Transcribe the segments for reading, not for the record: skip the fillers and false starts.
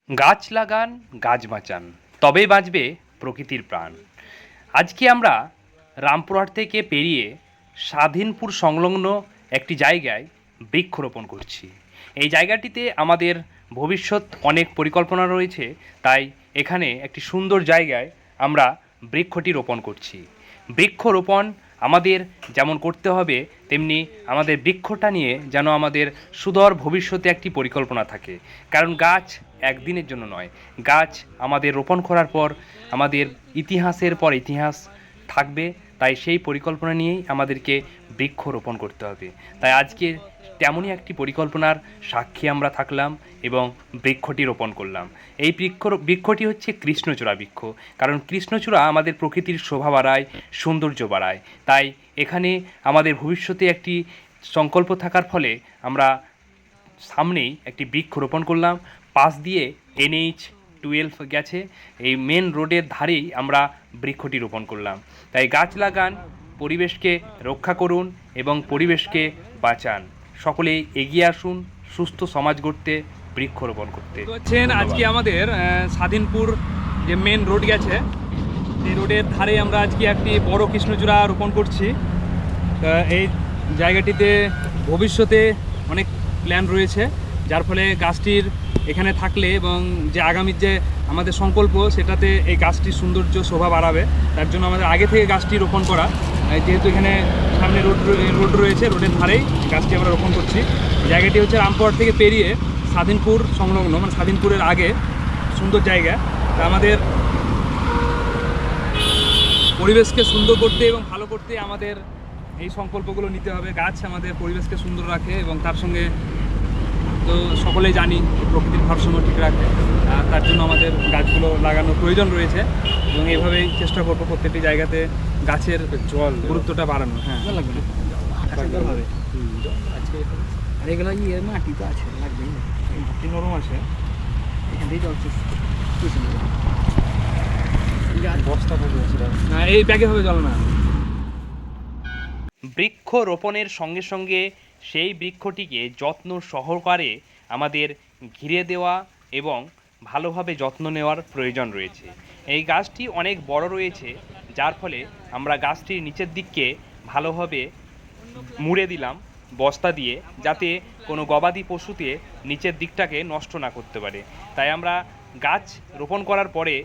গাছ লাগান, গাছ বাঁচান, তবেই বাঁচবে প্রকৃতির প্রাণ। আজকে আমরা রামপুরহাট থেকে পেরিয়ে স্বাধীনপুর সংলগ্ন একটি জায়গায় বৃক্ষরোপণ করছি। এই জায়গাটিতে আমাদের ভবিষ্যৎ অনেক পরিকল্পনা রয়েছে, তাই এখানে একটি সুন্দর জায়গায় আমরা বৃক্ষটি রোপণ করছি। বৃক্ষরোপণ আমাদের যেমন করতে হবে, তেমনি আমাদের বৃক্ষটা নিয়ে যেন আমাদের সুদূর ভবিষ্যতে একটি পরিকল্পনা থাকে। কারণ গাছ একদিনের জন্য নয়, গাছ আমাদের রোপণ করার পর আমাদের ইতিহাসের পর ইতিহাস থাকবে। তাই সেই পরিকল্পনা নিয়েই আমাদেরকে বৃক্ষ রোপণ করতে হবে। তাই আজকে তেমনই একটি পরিকল্পনার সাক্ষী আমরা থাকলাম এবং বৃক্ষটি রোপণ করলাম। এই বৃক্ষটি হচ্ছে কৃষ্ণচূড়া বৃক্ষ। কারণ কৃষ্ণচূড়া আমাদের প্রকৃতির শোভা বাড়ায়, সৌন্দর্য বাড়ায়। তাই এখানে আমাদের ভবিষ্যতে একটি সংকল্প থাকার ফলে আমরা সামনেই একটি বৃক্ষ রোপণ করলাম। পাশ দিয়ে NH-12 গেছে, এই মেন রোডের ধারেই আমরা বৃক্ষটি রোপণ করলাম। তাই গাছ লাগান, পরিবেশকে রক্ষা করুন এবং পরিবেশকে বাঁচান। সকলেই এগিয়ে আসুন সুস্থ সমাজ গড়তে, বৃক্ষরোপণ করতে। আজকে আমাদের স্বাধীনপুর যে মেন রোড গেছে, এই রোডের ধারে আমরা আজকে একটি বড় কৃষ্ণচূড়া রোপণ করছি। এই জায়গাটিতে ভবিষ্যতে অনেক প্ল্যান রয়েছে, যার ফলে গাছটির এখানে থাকলে এবং যে আগামীর যে আমাদের সংকল্প, সেটাতে এই গাছটির সৌন্দর্য শোভা বাড়াবে। তার জন্য আমাদের আগে থেকে গাছটি রোপণ করা। যেহেতু এখানে সামনে রোড রয়েছে, রোডের ধারেই গাছটি আমরা রোপণ করছি। জায়গাটি হচ্ছে রামপুরহাট থেকে পেরিয়ে স্বাধীনপুর সংলগ্ন, মানে স্বাধীনপুরের আগে সুন্দর জায়গা। তা আমাদের পরিবেশকে সুন্দর করতে এবং ভালো করতে আমাদের এই সংকল্পগুলো নিতে হবে। গাছ আমাদের পরিবেশকে সুন্দর রাখে এবং তার সঙ্গে তো সকলেই জানি প্রকৃতির ভারসাম্য ঠিক রাখে। তার জন্য আমাদের গাছগুলো লাগানোর প্রয়োজন রয়েছে এবং এভাবেই চেষ্টা করবো প্রত্যেকটি জায়গাতে গাছের জল গুরুত্বটা বাড়ানো। হ্যাঁ, আর এগুলো মাটি তো আছে, লাগবেই না, মাটি নরম আছে, এখান থেকে জল বস্তা না, এই ব্যাগে হবে জল না। বৃক্ষ রোপণের সঙ্গে সঙ্গে সেই বৃক্ষটিকে যত্ন সহকারে আমাদের ঘিরে দেওয়া এবং ভালোভাবে যত্ন নেওয়ার প্রয়োজন রয়েছে। এই গাছটি অনেক বড় রয়েছে, যার ফলে আমরা গাছটির নিচের দিককে ভালোভাবে মুড়ে দিলাম বস্তা দিয়ে, যাতে কোনো গবাদি পশুতে নিচের দিকটাকে নষ্ট না করতে পারে। তাই আমরা গাছ রোপণ করার পরে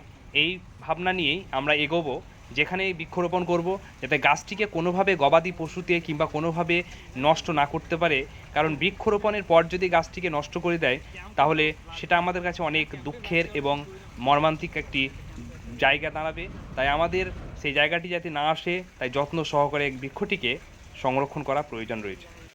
এই ভাবনা নিয়েই আমরা এগোবো, যেখানে বৃক্ষরোপণ করব, যাতে গাছটিকে কোনোভাবে গবাদি পশুতে কিংবা কোনোভাবে নষ্ট না করতে পারে। কারণ বৃক্ষরোপণের পর যদি গাছটিকে নষ্ট করে দেয়, তাহলে সেটা আমাদের কাছে অনেক দুঃখের এবং মর্মান্তিক একটি জায়গা দাঁড়াবে। তাই আমাদের সেই জায়গাটি যাতে না আসে, তাই যত্ন সহকারে বৃক্ষটিকে সংরক্ষণ করা প্রয়োজন রয়েছে।